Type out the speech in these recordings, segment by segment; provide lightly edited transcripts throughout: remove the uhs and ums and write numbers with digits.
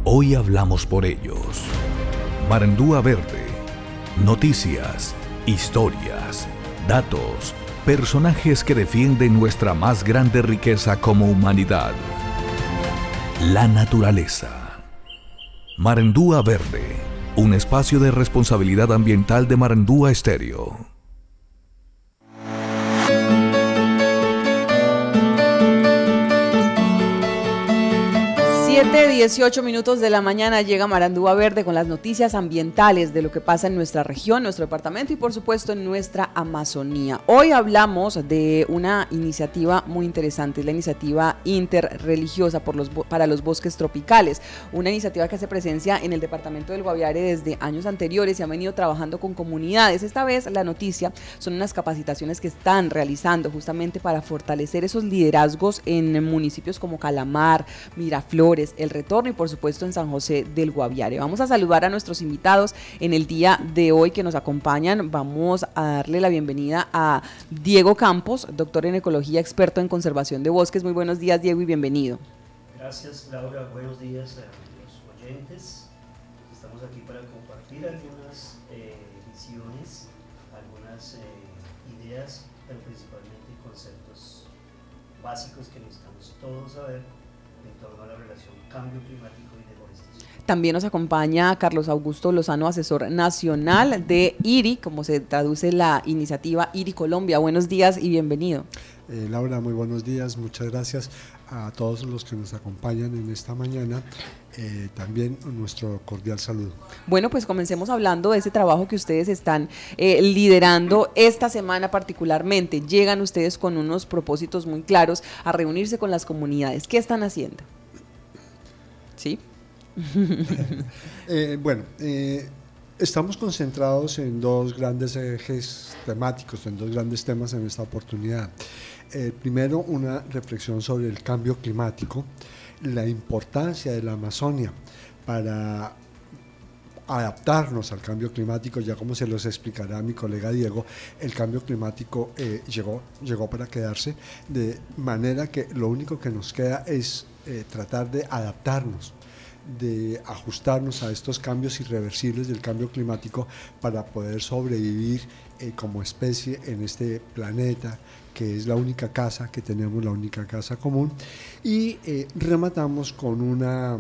Hoy hablamos por ellos. Marandúa Verde. Noticias, historias, datos, personajes que defienden nuestra más grande riqueza como humanidad: la naturaleza. Marandúa Verde, un espacio de responsabilidad ambiental de Marandúa Estéreo. 7:18 minutos de la mañana llega Marandúa Verde con las noticias ambientales de lo que pasa en nuestra región, nuestro departamento y por supuesto en nuestra Amazonía. Hoy hablamos de una iniciativa muy interesante, la iniciativa interreligiosa para los bosques tropicales, una iniciativa que hace presencia en el departamento del Guaviare desde años anteriores y ha venido trabajando con comunidades. Esta vez la noticia son unas capacitaciones que están realizando justamente para fortalecer esos liderazgos en municipios como Calamar, Miraflores, El Retorno y por supuesto en San José del Guaviare. Vamos a saludar a nuestros invitados en el día de hoy que nos acompañan. Vamos a darle la bienvenida a Diego Campos, doctor en ecología, experto en conservación de bosques. Muy buenos días, Diego, y bienvenido. Gracias, Laura. Buenos días a los oyentes. Estamos aquí para compartir algunas visiones, algunas ideas, pero principalmente conceptos básicos que necesitamos todos saber en torno a la relación cambio climático y deforestación. También nos acompaña Carlos Augusto Lozano, asesor nacional de IRI, como se traduce la iniciativa IRI Colombia. Buenos días y bienvenido. Laura, muy buenos días, muchas gracias a todos los que nos acompañan en esta mañana. También nuestro cordial saludo. Bueno, pues comencemos hablando de ese trabajo que ustedes están liderando esta semana particularmente. Llegan ustedes con unos propósitos muy claros a reunirse con las comunidades. ¿Qué están haciendo? ¿Sí? Estamos concentrados en dos grandes ejes temáticos, en dos grandes temas en esta oportunidad. Primero, una reflexión sobre el cambio climático, la importancia de la Amazonia para adaptarnos al cambio climático. Ya como se los explicará mi colega Diego, el cambio climático llegó para quedarse, de manera que lo único que nos queda es tratar de adaptarnos, de ajustarnos a estos cambios irreversibles del cambio climático para poder sobrevivir como especie en este planeta, que es la única casa que tenemos, la única casa común. Y rematamos con una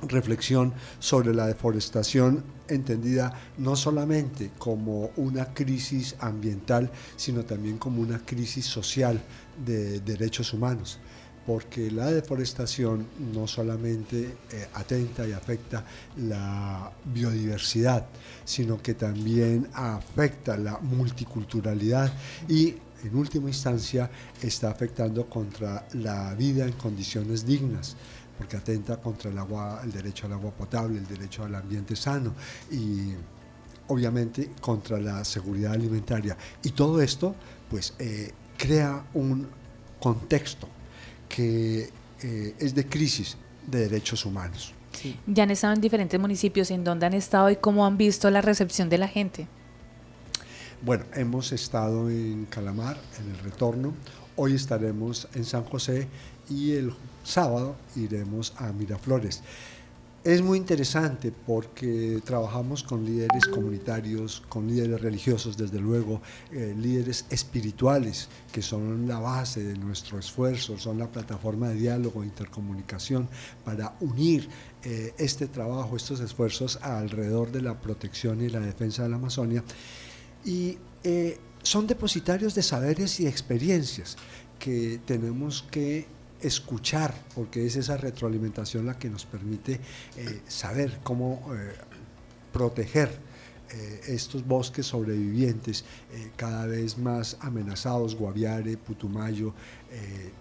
reflexión sobre la deforestación, entendida no solamente como una crisis ambiental, sino también como una crisis social de derechos humanos, porque la deforestación no solamente atenta y afecta la biodiversidad, sino que también afecta la multiculturalidad y en última instancia está afectando contra la vida en condiciones dignas, porque atenta contra el agua, el derecho al agua potable, el derecho al ambiente sano y obviamente contra la seguridad alimentaria. Y todo esto pues crea un contexto que es de crisis de derechos humanos. Sí. Ya han estado en diferentes municipios, ¿en dónde han estado y cómo han visto la recepción de la gente? Bueno, hemos estado en Calamar, en El Retorno, hoy estaremos en San José y el sábado iremos a Miraflores. Es muy interesante porque trabajamos con líderes comunitarios, con líderes religiosos, desde luego, líderes espirituales, que son la base de nuestro esfuerzo, son la plataforma de diálogo e intercomunicación para unir este trabajo, estos esfuerzos alrededor de la protección y la defensa de la Amazonia. Y son depositarios de saberes y experiencias que tenemos que escuchar, porque es esa retroalimentación la que nos permite saber cómo proteger estos bosques sobrevivientes cada vez más amenazados. Guaviare, Putumayo,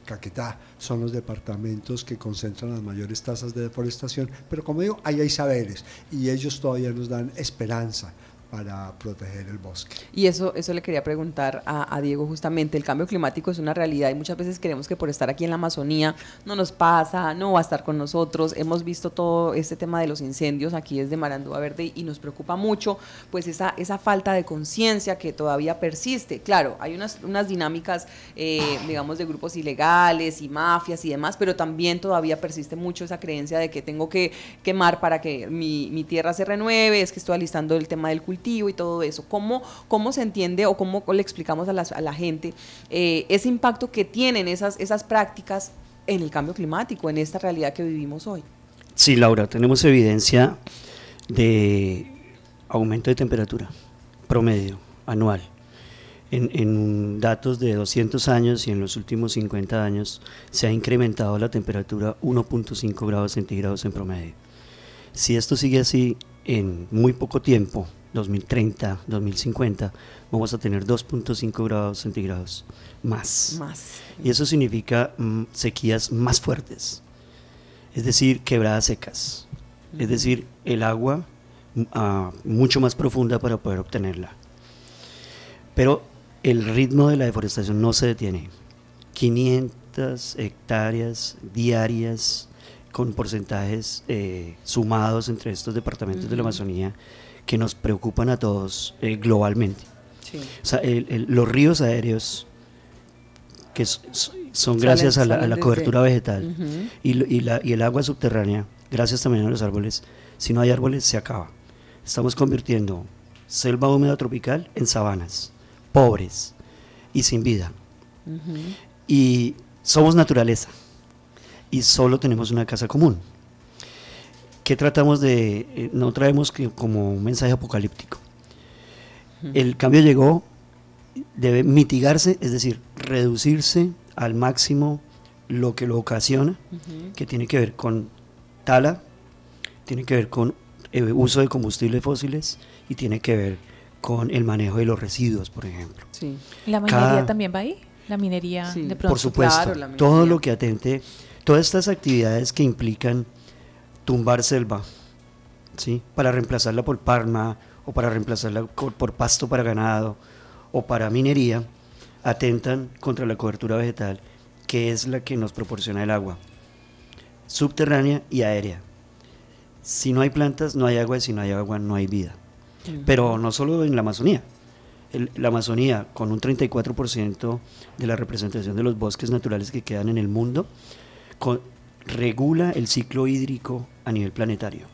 Caquetá son los departamentos que concentran las mayores tasas de deforestación, pero como digo, ahí hay saberes y ellos todavía nos dan esperanza para proteger el bosque. Y eso le quería preguntar a Diego justamente. El cambio climático es una realidad y muchas veces creemos que por estar aquí en la Amazonía no nos pasa, no va a estar con nosotros. Hemos visto todo este tema de los incendios aquí desde Marandúa Verde y nos preocupa mucho pues esa falta de conciencia que todavía persiste. Claro, hay unas dinámicas, digamos, de grupos ilegales y mafias y demás, pero también todavía persiste mucho esa creencia de que tengo que quemar para que mi tierra se renueve, es que estoy alistando el tema del cultivo y todo eso. ¿Cómo se entiende o cómo le explicamos a la gente ese impacto que tienen esas prácticas en el cambio climático, en esta realidad que vivimos hoy? Sí, Laura, tenemos evidencia de aumento de temperatura promedio anual en datos de 200 años y en los últimos 50 años se ha incrementado la temperatura 1.5 grados centígrados en promedio. Si esto sigue así, en muy poco tiempo, 2030, 2050, vamos a tener 2.5 grados centígrados más. Y eso significa sequías más fuertes, es decir, quebradas secas, es decir, el agua mucho más profunda para poder obtenerla. Pero el ritmo de la deforestación no se detiene. 500 hectáreas diarias con porcentajes sumados entre estos departamentos de la Amazonía que nos preocupan a todos globalmente. Sí. O sea, los ríos aéreos, que son gracias a la cobertura vegetal, y el agua subterránea, gracias también a los árboles. Si no hay árboles, se acaba. Estamos convirtiendo selva húmeda tropical en sabanas, pobres y sin vida. Y somos naturaleza, y solo tenemos una casa común. ¿Qué tratamos de...? No traemos como un mensaje apocalíptico. El cambio llegó, debe mitigarse, es decir, reducirse al máximo lo que lo ocasiona, que tiene que ver con tala, tiene que ver con uso de combustibles fósiles y tiene que ver con el manejo de los residuos, por ejemplo. Sí. ¿La minería también va ahí? La minería, de pronto. Por supuesto, claro, todo lo que atente, todas estas actividades que implican tumbar selva, ¿sí?, para reemplazarla por palma o para reemplazarla por pasto para ganado o para minería, atentan contra la cobertura vegetal, que es la que nos proporciona el agua, subterránea y aérea. Si no hay plantas, no hay agua, y si no hay agua, no hay vida. Pero no solo en la Amazonía. La Amazonía, con un 34% de la representación de los bosques naturales que quedan en el mundo, regula el ciclo hídrico a nivel planetario.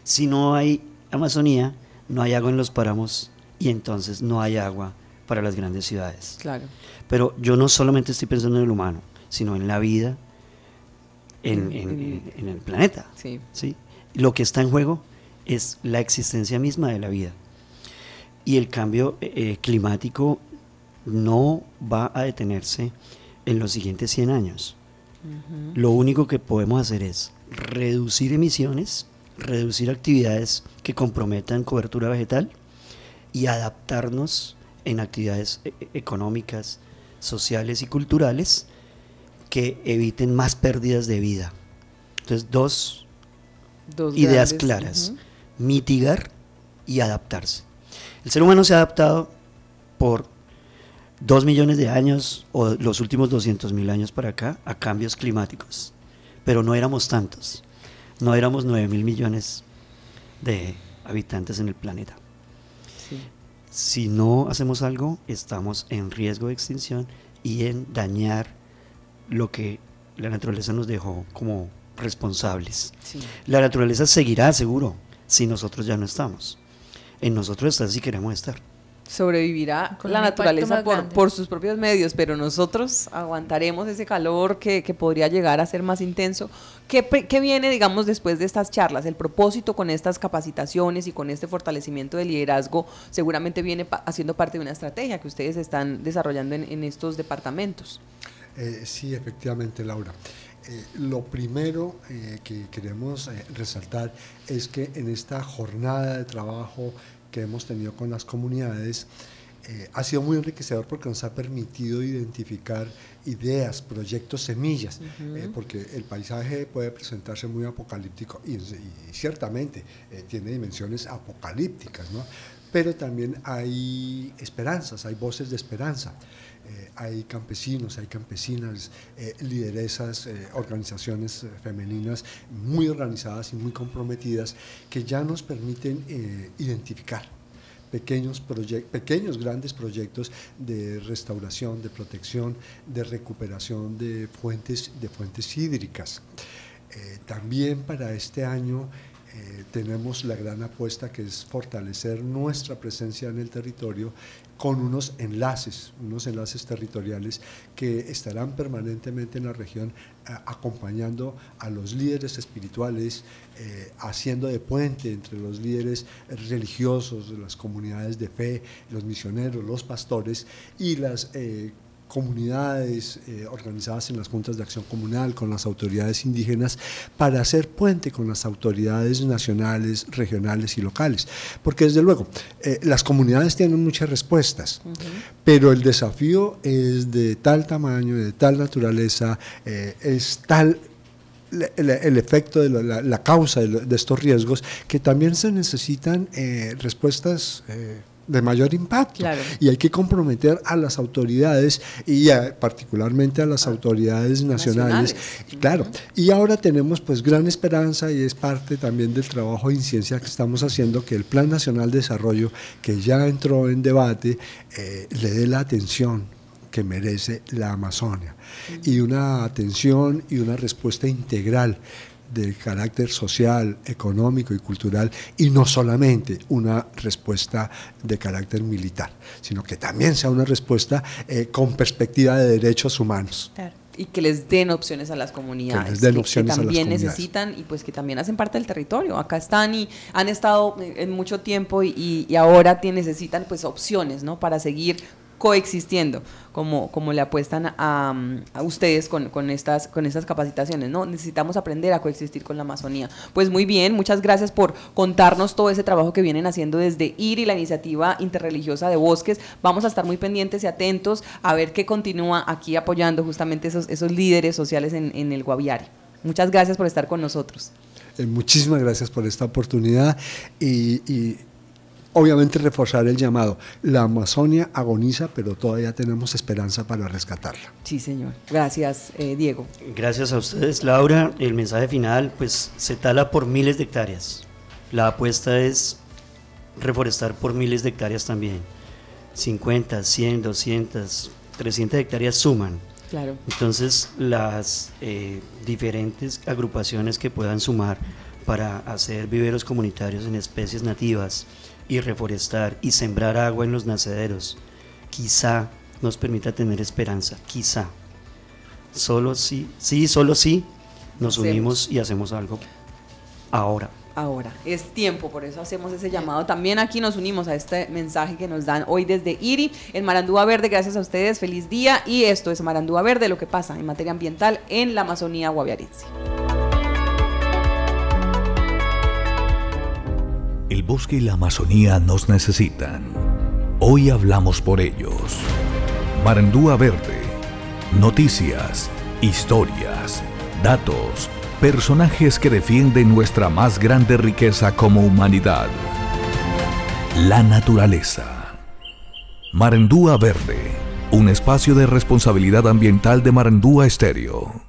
Si no hay Amazonía, no hay agua en los páramos y entonces no hay agua para las grandes ciudades. Claro. Pero yo no solamente estoy pensando en el humano, sino en la vida, en el planeta. Sí. ¿Sí? Lo que está en juego es la existencia misma de la vida. Y el cambio climático no va a detenerse en los siguientes 100 años. Lo único que podemos hacer es reducir emisiones, reducir actividades que comprometan cobertura vegetal y adaptarnos en actividades económicas, sociales y culturales que eviten más pérdidas de vida. Entonces, dos ideas claras: mitigar y adaptarse. El ser humano se ha adaptado por 2 millones de años o los últimos 200.000 años para acá a cambios climáticos, pero no éramos tantos, no éramos 9.000 millones de habitantes en el planeta. Sí. Si no hacemos algo, estamos en riesgo de extinción y en dañar lo que la naturaleza nos dejó como responsables. Sí. La naturaleza seguirá, seguro, si nosotros ya no estamos. En nosotros está si queremos estar. Sobrevivirá la naturaleza por sus propios medios, pero nosotros aguantaremos ese calor que podría llegar a ser más intenso. ¿Qué viene, digamos, después de estas charlas? El propósito con estas capacitaciones y con este fortalecimiento del liderazgo seguramente viene haciendo parte de una estrategia que ustedes están desarrollando en estos departamentos. Sí, efectivamente, Laura. Lo primero que queremos resaltar es que en esta jornada de trabajo que hemos tenido con las comunidades, ha sido muy enriquecedor porque nos ha permitido identificar ideas, proyectos, semillas, porque el paisaje puede presentarse muy apocalíptico y ciertamente tiene dimensiones apocalípticas, ¿no? Pero también hay esperanzas, hay voces de esperanza. Hay campesinos, hay campesinas, lideresas, organizaciones femeninas muy organizadas y muy comprometidas que ya nos permiten identificar pequeños, grandes proyectos de restauración, de protección, de recuperación de fuentes hídricas. También para este año tenemos la gran apuesta que es fortalecer nuestra presencia en el territorio con unos enlaces territoriales que estarán permanentemente en la región acompañando a los líderes espirituales, haciendo de puente entre los líderes religiosos, las comunidades de fe, los misioneros, los pastores y las comunidades organizadas en las juntas de acción comunal, con las autoridades indígenas, para hacer puente con las autoridades nacionales, regionales y locales. Porque desde luego, las comunidades tienen muchas respuestas, pero el desafío es de tal tamaño, de tal naturaleza, es tal el efecto de la causa de estos riesgos, que también se necesitan respuestas de mayor impacto, claro. Y hay que comprometer a las autoridades y particularmente a las autoridades nacionales. Claro, y ahora tenemos pues gran esperanza, y es parte también del trabajo de Inciencia que estamos haciendo, que el Plan Nacional de Desarrollo, que ya entró en debate, le dé la atención que merece la Amazonia, y una atención y una respuesta integral de carácter social, económico y cultural, y no solamente una respuesta de carácter militar, sino que también sea una respuesta con perspectiva de derechos humanos. Claro. Y que les den opciones a las comunidades, que también necesitan y pues que también hacen parte del territorio. Acá están y han estado en mucho tiempo y ahora necesitan pues opciones, ¿no?, para seguir coexistiendo, como le apuestan a ustedes con estas capacitaciones, ¿no? Necesitamos aprender a coexistir con la Amazonía. Pues muy bien, muchas gracias por contarnos todo ese trabajo que vienen haciendo desde IRI, la Iniciativa Interreligiosa de Bosques. Vamos a estar muy pendientes y atentos a ver qué continúa aquí apoyando justamente esos líderes sociales en el Guaviare. Muchas gracias por estar con nosotros. Muchísimas gracias por esta oportunidad y obviamente reforzar el llamado. La Amazonia agoniza, pero todavía tenemos esperanza para rescatarla. Sí, señor. Gracias, Diego. Gracias a ustedes, Laura. El mensaje final, pues, se tala por miles de hectáreas. La apuesta es reforestar por miles de hectáreas también. 50, 100, 200, 300 hectáreas suman. Claro. Entonces, las diferentes agrupaciones que puedan sumar para hacer viveros comunitarios en especies nativas y reforestar y sembrar agua en los nacederos, quizá nos permita tener esperanza, quizá. Solo sí, solo sí, nos unimos y hacemos algo ahora. Ahora, es tiempo, por eso hacemos ese llamado. También aquí nos unimos a este mensaje que nos dan hoy desde IRI, en Marandúa Verde. Gracias a ustedes, feliz día, y esto es Marandúa Verde, lo que pasa en materia ambiental en la Amazonía guaviarense. El bosque y la Amazonía nos necesitan. Hoy hablamos por ellos. Marandúa Verde. Noticias, historias, datos, personajes que defienden nuestra más grande riqueza como humanidad: la naturaleza. Marandúa Verde, un espacio de responsabilidad ambiental de Marandúa Estéreo.